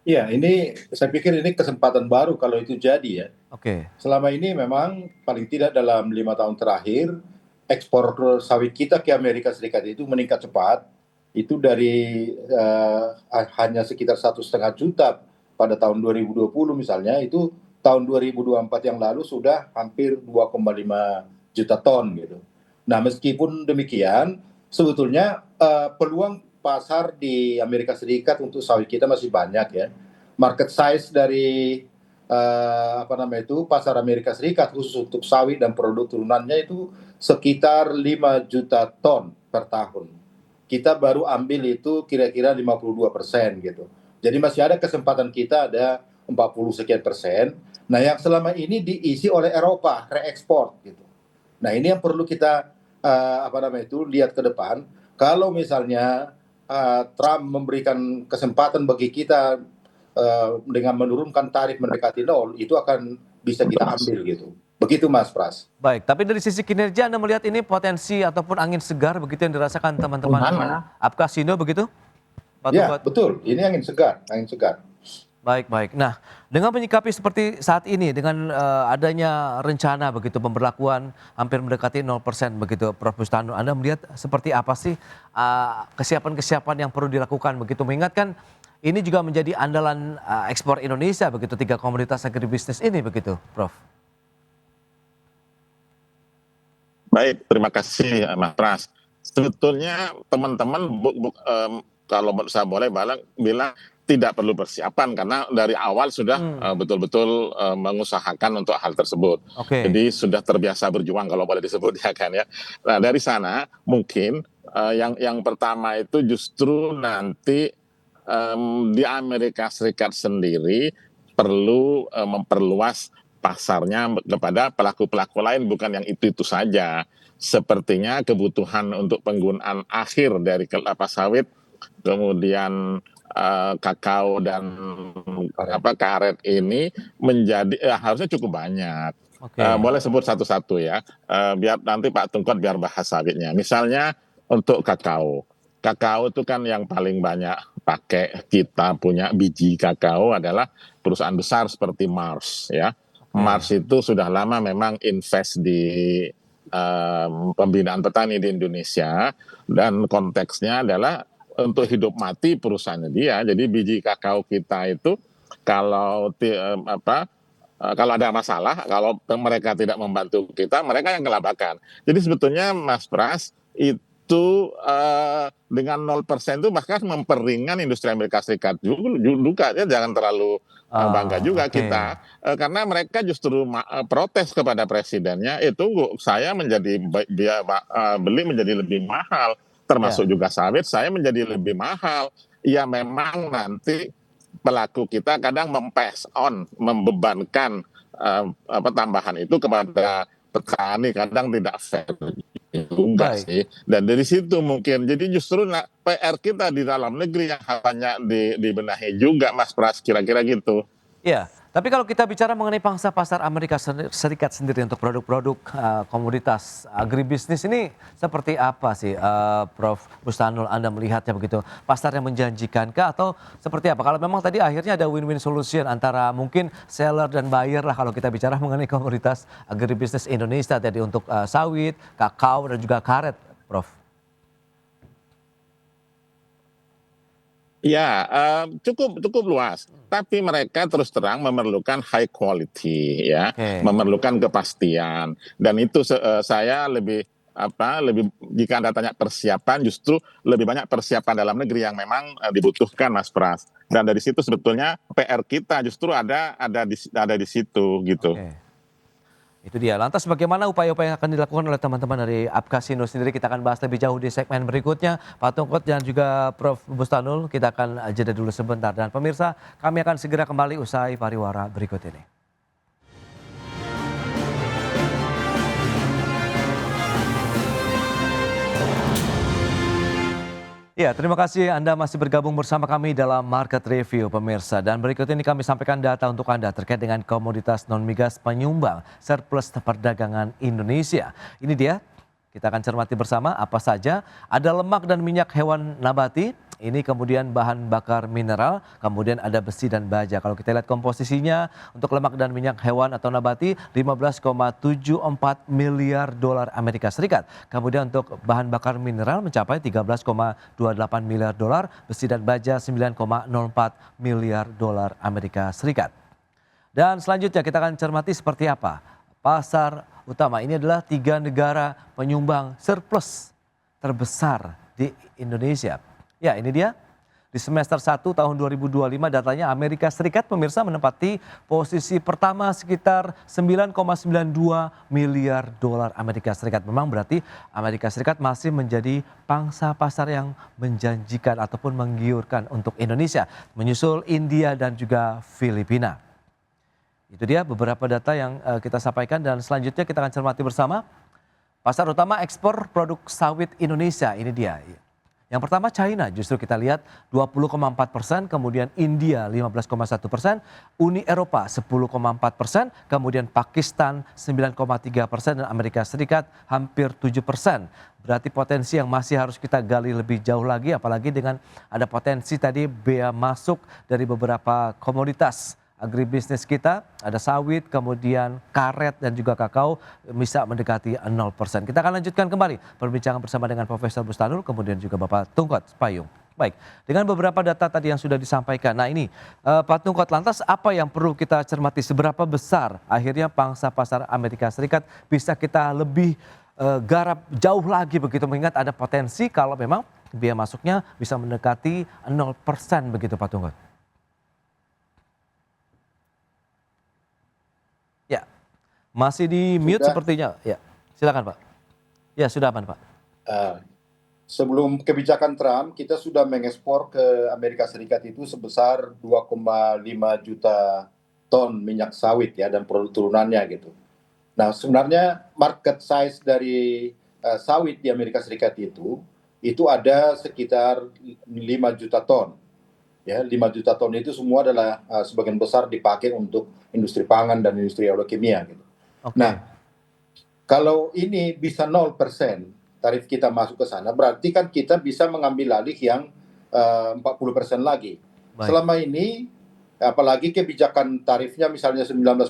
Iya, ini saya pikir ini kesempatan baru kalau itu jadi ya. Oke. Selama ini memang paling tidak dalam 5 tahun terakhir, ekspor sawit kita ke Amerika Serikat itu meningkat cepat. Itu dari hanya sekitar 1,5 juta pada tahun 2020 misalnya, itu tahun 2024 yang lalu sudah hampir 2,5 juta ton gitu. Nah, meskipun demikian, sebetulnya peluang pasar di Amerika Serikat untuk sawit kita masih banyak ya. Market size dari pasar Amerika Serikat khusus untuk sawit dan produk turunannya itu sekitar 5 juta ton per tahun. Kita baru ambil itu kira-kira 52% gitu. Jadi masih ada kesempatan kita ada 40 sekian persen. Nah, yang selama ini diisi oleh Eropa, reekspor gitu. Nah, ini yang perlu kita lihat ke depan. Kalau misalnya Trump memberikan kesempatan bagi kita dengan menurunkan tarif mendekati 0, itu akan bisa kita ambil gitu. Begitu Mas Pras. Baik, tapi dari sisi kinerja Anda melihat ini potensi ataupun angin segar begitu yang dirasakan teman-teman Apkasindo begitu? Pak Ya, Tungkot? betul. Ini angin segar. Baik. Nah, dengan menyikapi seperti saat ini, dengan adanya rencana begitu pemberlakuan hampir mendekati 0% begitu, Prof. Bustanu, Anda melihat seperti apa sih kesiapan-kesiapan yang perlu dilakukan begitu, mengingatkan ini juga menjadi andalan ekspor Indonesia begitu, 3 komoditas agribisnis ini begitu, Prof. Baik, terima kasih Mas Pras. Sebetulnya teman-teman kalau saya boleh bilang tidak perlu persiapan, karena dari awal sudah betul-betul mengusahakan untuk hal tersebut. Oke. Jadi sudah terbiasa berjuang kalau boleh disebut ya kan ya. Nah, dari sana mungkin yang pertama itu justru nanti di Amerika Serikat sendiri perlu memperluas pasarnya kepada pelaku-pelaku lain, bukan yang itu saja. Sepertinya kebutuhan untuk penggunaan akhir dari kelapa sawit, kemudian kakao dan karet ini menjadi harusnya cukup banyak. Oke. Boleh sebut satu-satu ya, biar nanti Pak Tungkot biar bahas sawitnya. Misalnya untuk kakao itu kan yang paling banyak pakai kita punya biji kakao adalah perusahaan besar seperti Mars ya. Mars itu sudah lama memang invest di pembinaan petani di Indonesia, dan konteksnya adalah untuk hidup mati perusahaannya dia. Jadi biji kakao kita itu kalau ada masalah, kalau mereka tidak membantu kita, mereka yang kelabakan. Jadi sebetulnya Mas Pras itu dengan 0% itu bahkan memperingan industri Amerika Serikat juga ya, jangan terlalu bangga juga kita, karena mereka justru protes kepada presidennya, itu saya menjadi beli menjadi lebih mahal, termasuk juga sawit saya menjadi lebih mahal. Ya memang nanti pelaku kita kadang membebankan tambahan itu kepada petani kadang tidak fair juga Baik. sih. Dan dari situ mungkin jadi justru PR kita di dalam negeri yang harusnya dibenahi juga, Mas Pras, kira-kira gitu. Ya, tapi kalau kita bicara mengenai pangsa pasar Amerika Serikat sendiri untuk produk-produk komoditas agribisnis ini seperti apa sih, Prof. Bustanul, Anda melihatnya begitu? Pasar yang menjanjikan kah atau seperti apa? Kalau memang tadi akhirnya ada win-win solution antara mungkin seller dan buyer lah kalau kita bicara mengenai komoditas agribisnis Indonesia tadi untuk sawit, kakao dan juga karet, Prof. Ya, cukup luas. Tapi mereka terus terang memerlukan high quality, ya, Oke. memerlukan kepastian. Dan itu saya lebih jika Anda tanya persiapan, justru lebih banyak persiapan dalam negeri yang memang dibutuhkan, Mas Pras. Dan dari situ sebetulnya PR kita justru ada di situ gitu. Oke. Itu dia. Lantas bagaimana upaya-upaya yang akan dilakukan oleh teman-teman dari Apkasindo sendiri? Kita akan bahas lebih jauh di segmen berikutnya. Pak Tungkot dan juga Prof. Bustanul, kita akan jeda dulu sebentar. Dan pemirsa, kami akan segera kembali usai pariwara berikut ini. Ya, terima kasih Anda masih bergabung bersama kami dalam Market Review, pemirsa. Dan berikut ini kami sampaikan data untuk Anda terkait dengan komoditas non-migas penyumbang surplus perdagangan Indonesia. Ini dia, kita akan cermati bersama apa saja. Ada lemak dan minyak hewan nabati, ini kemudian bahan bakar mineral, kemudian ada besi dan baja. Kalau kita lihat komposisinya untuk lemak dan minyak hewan atau nabati 15,74 miliar dolar Amerika Serikat. Kemudian untuk bahan bakar mineral mencapai 13,28 miliar dolar, besi dan baja 9,04 miliar dolar Amerika Serikat. Dan selanjutnya kita akan cermati seperti apa pasar utama. Ini adalah 3 negara penyumbang surplus terbesar di Indonesia. Ya, ini dia. Di semester 1 tahun 2025 datanya Amerika Serikat, pemirsa, menempati posisi pertama sekitar 9,92 miliar dolar Amerika Serikat. Memang berarti Amerika Serikat masih menjadi pangsa pasar yang menjanjikan ataupun menggiurkan untuk Indonesia, menyusul India dan juga Filipina. Itu dia beberapa data yang kita sampaikan dan selanjutnya kita akan cermati bersama. Pasar utama ekspor produk sawit Indonesia, ini dia. Yang pertama China, justru kita lihat 20,4%, kemudian India 15,1%, Uni Eropa 10,4%, kemudian Pakistan 9,3% dan Amerika Serikat hampir 7%. Berarti potensi yang masih harus kita gali lebih jauh lagi, apalagi dengan ada potensi tadi bea masuk dari beberapa komoditas agribisnis kita, ada sawit, kemudian karet dan juga kakao bisa mendekati 0%. Kita akan lanjutkan kembali perbincangan bersama dengan Profesor Bustanul, kemudian juga Bapak Tungkot Payung. Baik, dengan beberapa data tadi yang sudah disampaikan. Nah ini Pak Tungkot, lantas apa yang perlu kita cermati? Seberapa besar akhirnya pangsa pasar Amerika Serikat bisa kita lebih garap jauh lagi begitu, mengingat ada potensi kalau memang biaya masuknya bisa mendekati 0% begitu Pak Tungkot? Ya, masih di mute Sudah. sepertinya. Ya, silakan Pak. Ya, sudah aman Pak. Sebelum kebijakan Trump, kita sudah mengekspor ke Amerika Serikat itu sebesar 2,5 juta ton minyak sawit ya dan produk turunannya gitu. Nah, sebenarnya market size dari sawit di Amerika Serikat itu ada sekitar 5 juta ton. Ya, 5 juta ton itu semua adalah sebagian besar dipakai untuk industri pangan dan industri oleokimia gitu. Oke. Nah, kalau ini bisa 0% tarif kita masuk ke sana, berarti kan kita bisa mengambil alih yang 40% lagi. Baik. Selama ini, apalagi kebijakan tarifnya misalnya 19%,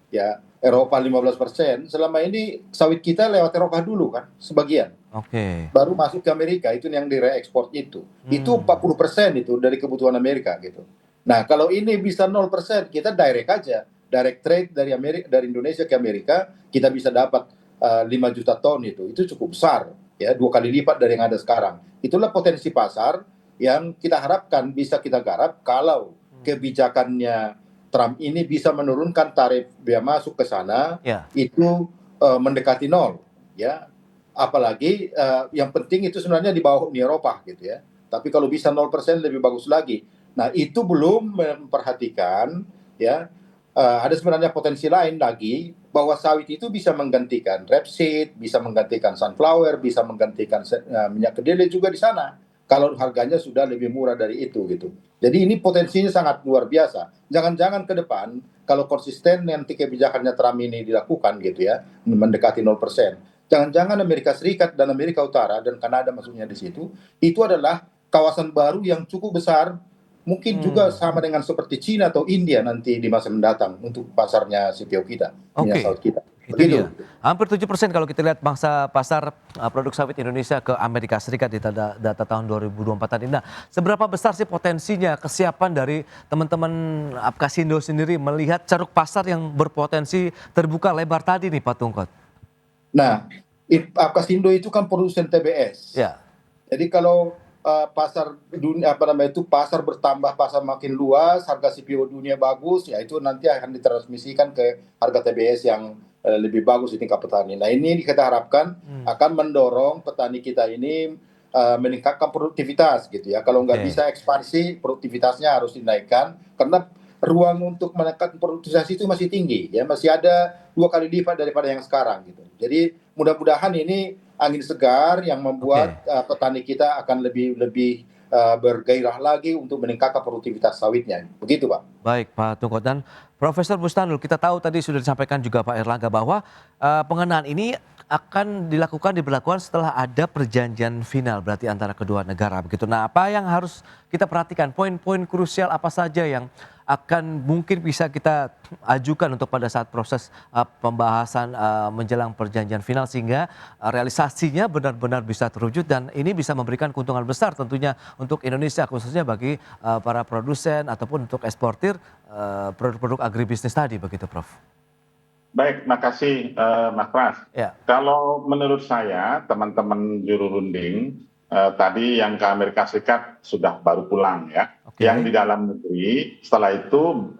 ya Eropa 15%, selama ini sawit kita lewat Eropa dulu kan, sebagian. Oke. Baru masuk ke Amerika, itu yang direekspor itu. Itu 40% itu dari kebutuhan Amerika gitu. Nah, kalau ini bisa 0%, kita direct aja. Direct trade dari Indonesia ke Amerika, kita bisa dapat 5 juta ton itu cukup besar ya, 2 kali lipat dari yang ada sekarang. Itulah potensi pasar yang kita harapkan bisa kita garap kalau kebijakannya Trump ini bisa menurunkan tarif bea masuk ke sana, Ya. itu mendekati 0 ya. Apalagi yang penting itu sebenarnya di bawah Uni Eropa gitu ya. Tapi kalau bisa 0% lebih bagus lagi. Nah, itu belum memperhatikan ya ada sebenarnya potensi lain lagi bahwa sawit itu bisa menggantikan rapeseed, bisa menggantikan sunflower, bisa menggantikan minyak kedelai juga di sana. Kalau harganya sudah lebih murah dari itu gitu. Jadi ini potensinya sangat luar biasa. Jangan-jangan ke depan kalau konsisten nanti kebijakannya Trump ini dilakukan gitu ya, mendekati 0%. Jangan-jangan Amerika Serikat dan Amerika Utara dan Kanada maksudnya di situ, itu adalah kawasan baru yang cukup besar. Mungkin juga sama dengan seperti Cina atau India nanti di masa mendatang untuk pasarnya CPO kita, minyak Oke, sawit kita. itu Begitu. dia. Hampir 7% kalau kita lihat mangsa pasar produk sawit Indonesia ke Amerika Serikat di data tahun 2024 tadi. Nah, seberapa besar sih potensinya kesiapan dari teman-teman Apkasindo sendiri melihat ceruk pasar yang berpotensi terbuka lebar tadi nih Pak Tungkot? Nah, Apkasindo itu kan produsen TBS. Ya, Jadi kalau pasar dunia pasar bertambah, pasar makin luas, harga CPO dunia bagus, ya itu nanti akan ditransmisikan ke harga TBS yang lebih bagus di tingkat petani. Nah ini kita harapkan akan mendorong petani kita ini meningkatkan produktivitas gitu ya. Kalau nggak Oke. bisa ekspansi, produktivitasnya harus dinaikkan karena ruang untuk menekan produktivitas itu masih tinggi ya, masih ada 2 kali lipat daripada yang sekarang gitu. Jadi mudah-mudahan ini angin segar yang membuat petani kita akan lebih bergairah lagi untuk meningkatkan produktivitas sawitnya. Begitu, Pak. Baik Pak Tungkot. Dan Profesor Bustanul, kita tahu tadi sudah disampaikan juga Pak Erlangga bahwa pengenaan ini akan diberlakukan setelah ada perjanjian final berarti antara kedua negara begitu. Nah, apa yang harus kita perhatikan? Poin-poin krusial apa saja yang akan mungkin bisa kita ajukan untuk pada saat proses pembahasan menjelang perjanjian final sehingga realisasinya benar-benar bisa terwujud dan ini bisa memberikan keuntungan besar tentunya untuk Indonesia khususnya bagi para produsen ataupun untuk eksportir produk-produk agribisnis tadi begitu Prof. Baik, makasih Mas Pras. Ya. Kalau menurut saya teman-teman juru runding tadi yang ke Amerika Serikat sudah baru pulang ya. Oke. Yang di dalam negeri setelah itu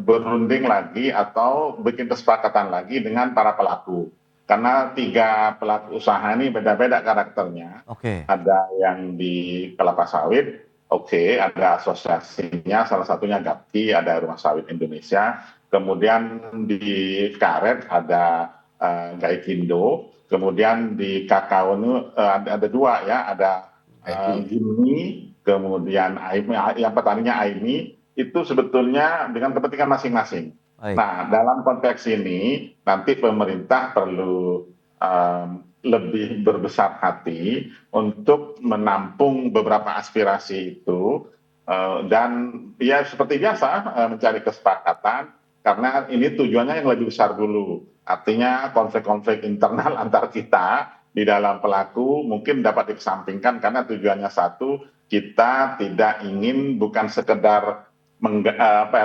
berunding lagi atau bikin kesepakatan lagi dengan para pelaku. Karena 3 pelaku usaha ini beda-beda karakternya. Oke. Ada yang di kelapa sawit, ada asosiasinya, salah satunya GAPKI, ada Rumah Sawit Indonesia. Kemudian di karet ada Gaikindo, kemudian di kakao itu ada 2 ya, ada Gini, kemudian yang petaninya Aimi, itu sebetulnya dengan kepentingan masing-masing. Baik. Nah, dalam konteks ini nanti pemerintah perlu lebih berbesar hati untuk menampung beberapa aspirasi itu dan ya seperti biasa mencari kesepakatan karena ini tujuannya yang lebih besar dulu. Artinya konflik-konflik internal antar kita di dalam pelaku mungkin dapat dikesampingkan karena tujuannya satu, kita tidak ingin bukan sekedar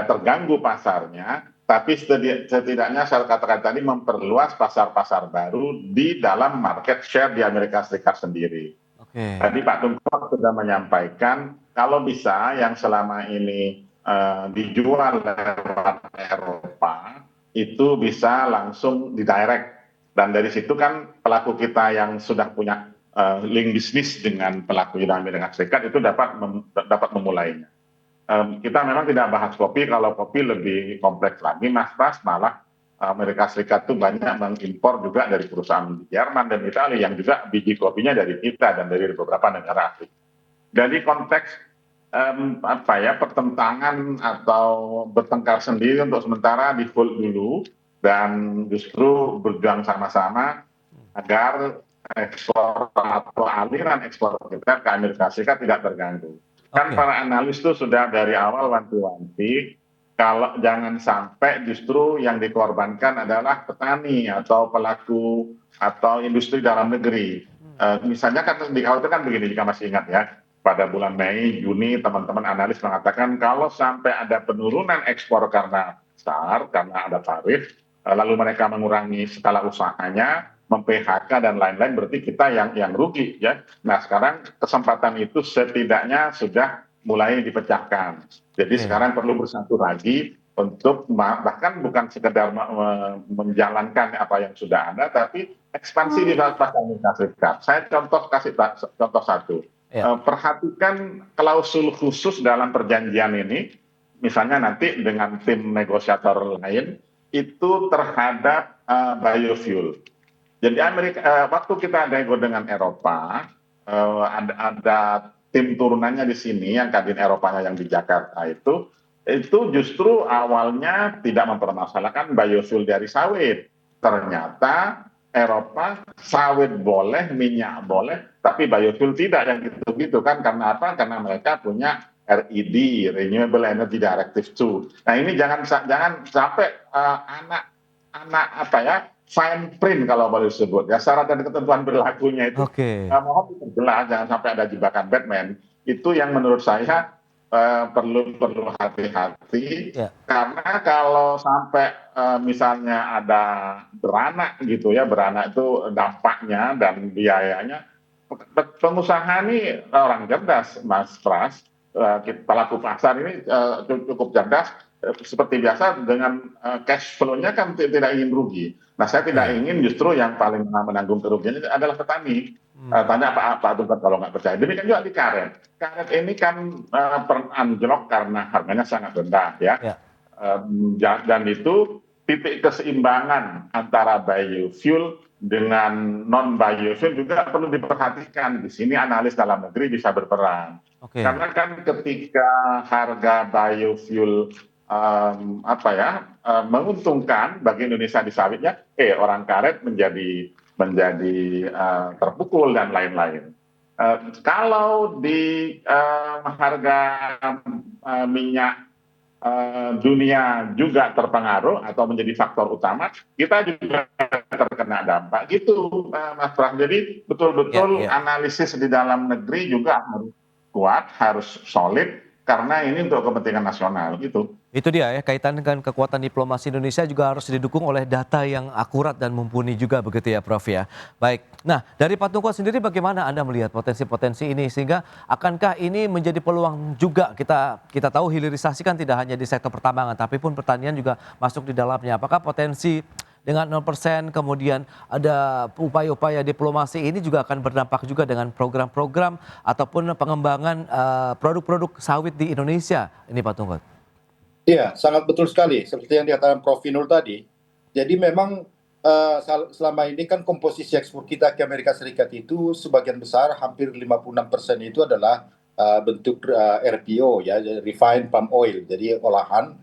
terganggu pasarnya, tapi setidaknya saya katakan tadi memperluas pasar-pasar baru di dalam market share di Amerika Serikat sendiri. Oke. Tadi Pak Tungkot sudah menyampaikan kalau bisa yang selama ini dijual lewat Eropa itu bisa langsung didirect dan dari situ kan pelaku kita yang sudah punya link bisnis dengan pelaku di Amerika Serikat itu dapat memulainya. Kita memang tidak bahas kopi, kalau kopi lebih kompleks lagi, Mas Pras, malah Amerika Serikat itu banyak mengimpor juga dari perusahaan di Jerman dan Italia yang juga biji kopinya dari kita dan dari beberapa negara Afrika. Dari konteks pertentangan atau bertengkar sendiri untuk sementara di hold dulu dan justru berjuang sama-sama agar ekspor atau aliran ekspor kita ke Amerika Serikat tidak terganggu. Kan para analis itu sudah dari awal wanti-wanti kalau jangan sampai justru yang dikorbankan adalah petani atau pelaku atau industri dalam negeri. Misalnya kan dikhawatirkan begini jika masih ingat ya. Pada bulan Mei, Juni, teman-teman analis mengatakan kalau sampai ada penurunan ekspor karena besar, karena ada tarif, lalu mereka mengurangi skala usahanya, mem-PHK dan lain-lain, berarti kita yang rugi ya. Nah sekarang kesempatan itu setidaknya sudah mulai dipecahkan. Jadi sekarang perlu bersatu lagi untuk bahkan bukan sekedar menjalankan apa yang sudah ada, tapi ekspansi di pasar Amerika Serikat. Saya kasih contoh satu. Perhatikan klausul khusus dalam perjanjian ini misalnya nanti dengan tim negosiator lain itu terhadap biofuel. Jadi waktu kita nego dengan Eropa, ada tim turunannya di sini yang kabin Eropanya yang di Jakarta itu justru awalnya tidak mempermasalahkan biofuel dari sawit. Ternyata Eropa sawit boleh, minyak boleh, tapi biofuel tidak, yang gitu-gitu kan. Karena apa? Karena mereka punya RED, Renewable Energy Directive 2. Nah ini jangan sampai anak apa ya, fine print kalau boleh disebut ya, syarat dan ketentuan berlakunya itu mohon diperjelas, jangan sampai ada jebakan Batman. Itu yang menurut saya perlu hati-hati, karena kalau sampai misalnya ada beranak gitu ya, beranak itu dampaknya dan biayanya, pengusaha ini orang cerdas, Mas Pras, pelaku pasar ini cukup cerdas. Seperti biasa dengan cash flow-nya kan tidak ingin rugi. Nah, saya tidak ingin, justru yang paling menanggung kerugian adalah petani. Tanya Pak Tungkat kalau nggak percaya. Demikian juga di karet. Karet ini kan anjlok karena harganya sangat rendah ya. Dan itu titik keseimbangan antara biofuel dengan non biofuel juga perlu diperhatikan. Di sini analis dalam negeri bisa berperan. Karena kan ketika harga biofuel menguntungkan bagi Indonesia di sawitnya, orang karet menjadi terpukul dan lain-lain. Kalau di harga minyak dunia juga terpengaruh atau menjadi faktor utama, kita juga terkena dampak gitu, Mas Pras. Jadi betul-betul analisis di dalam negeri juga harus kuat, harus solid, karena ini untuk kepentingan nasional gitu. Itu dia ya, kaitan dengan kekuatan diplomasi Indonesia juga harus didukung oleh data yang akurat dan mumpuni juga begitu ya Prof ya. Baik, nah dari Pak Tungkol sendiri bagaimana Anda melihat potensi-potensi ini, sehingga akankah ini menjadi peluang juga? Kita tahu hilirisasi kan tidak hanya di sektor pertambangan, tapi pun pertanian juga masuk di dalamnya. Apakah potensi dengan 0% kemudian ada upaya-upaya diplomasi ini juga akan berdampak juga dengan program-program ataupun pengembangan produk-produk sawit di Indonesia ini Pak Tungkol? Iya, sangat betul sekali seperti yang dikatakan Prof. Vinul tadi. Jadi memang selama ini kan komposisi ekspor kita ke Amerika Serikat itu sebagian besar, hampir 56% itu adalah bentuk RPO ya, refined palm oil, jadi olahan.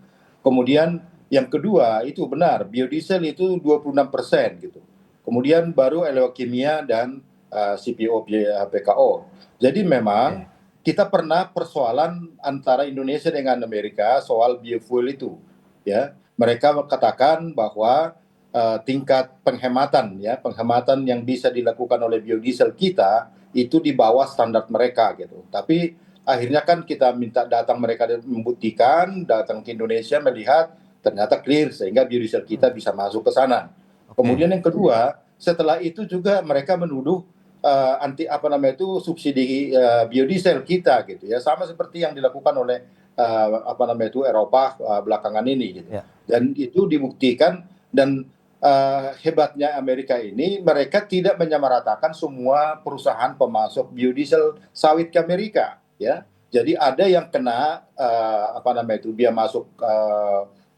Kemudian yang kedua itu benar, biodiesel itu 26% gitu. Kemudian baru eleokimia dan CPO PKO. Jadi memang kita pernah persoalan antara Indonesia dengan Amerika soal biofuel itu, ya. Mereka katakan bahwa tingkat penghematan yang bisa dilakukan oleh biodiesel kita itu di bawah standar mereka gitu. Tapi akhirnya kan kita minta mereka membuktikan, datang ke Indonesia melihat ternyata clear sehingga biodiesel kita bisa masuk ke sana. Kemudian yang kedua, setelah itu juga mereka menuduh subsidi biodiesel kita gitu ya, sama seperti yang dilakukan oleh Eropa belakangan ini gitu. Dan itu dibuktikan, dan hebatnya Amerika ini, mereka tidak menyamaratakan semua perusahaan pemasok biodiesel sawit ke Amerika ya. Jadi ada yang kena biaya masuk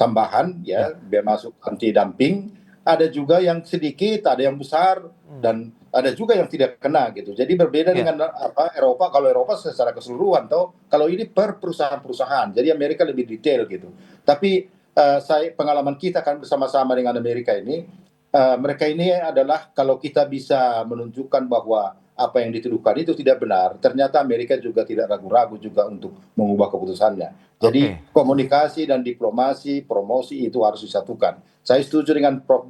tambahan ya, biaya masuk anti dumping, ada juga yang sedikit, ada yang besar, dan ada juga yang tidak kena gitu. Jadi berbeda dengan Eropa. Kalau Eropa secara keseluruhan, kalau ini per perusahaan-perusahaan. Jadi Amerika lebih detail gitu. Tapi pengalaman kita kan bersama-sama dengan Amerika ini, mereka ini adalah kalau kita bisa menunjukkan bahwa apa yang dituduhkan itu tidak benar, ternyata Amerika juga tidak ragu-ragu juga untuk mengubah keputusannya. Jadi komunikasi dan diplomasi, promosi itu harus disatukan. Saya setuju dengan Prof.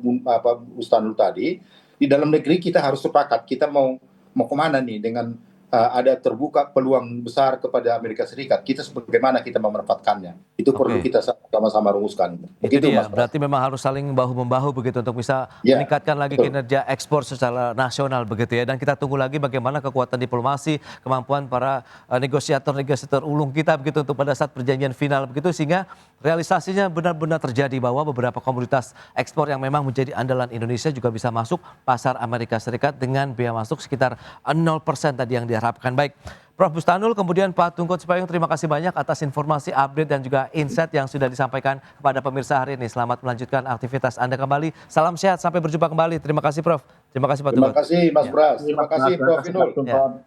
Bustanul tadi. Di dalam negeri kita harus sepakat, kita mau kemana nih dengan ada terbuka peluang besar kepada Amerika Serikat. Kita bagaimana kita memanfaatkannya. Itu perlu kita sama-sama rumuskan. Begitu ya, berarti memang harus saling bahu-membahu begitu untuk bisa meningkatkan lagi kinerja ekspor secara nasional begitu ya. Dan kita tunggu lagi bagaimana kekuatan diplomasi, kemampuan para negosiator ulung kita begitu untuk pada saat perjanjian final begitu, sehingga realisasinya benar-benar terjadi bahwa beberapa komoditas ekspor yang memang menjadi andalan Indonesia juga bisa masuk pasar Amerika Serikat dengan biaya masuk sekitar 0% tadi yang diharapkan. Baik, Prof. Bustanul, kemudian Pak Tungkut Sepayung, terima kasih banyak atas informasi, update dan juga insight yang sudah disampaikan kepada pemirsa hari ini. Selamat melanjutkan aktivitas Anda kembali. Salam sehat, sampai berjumpa kembali. Terima kasih Prof. Terima kasih Pak Terima Tungkut. kasih Mas Pras. Terima kasih Prof. Inul.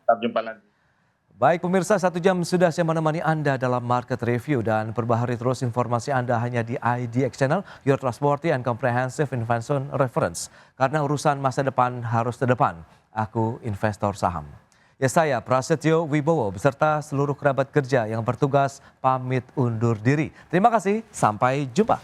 Sampai jumpa lagi. Baik pemirsa, 1 jam sudah saya menemani Anda dalam Market Review dan perbaharui terus informasi Anda hanya di IDX Channel, your trustworthy and comprehensive investment reference. Karena urusan masa depan harus terdepan. Aku investor saham. Ya, saya Prasetyo Wibowo beserta seluruh kerabat kerja yang bertugas pamit undur diri. Terima kasih, sampai jumpa.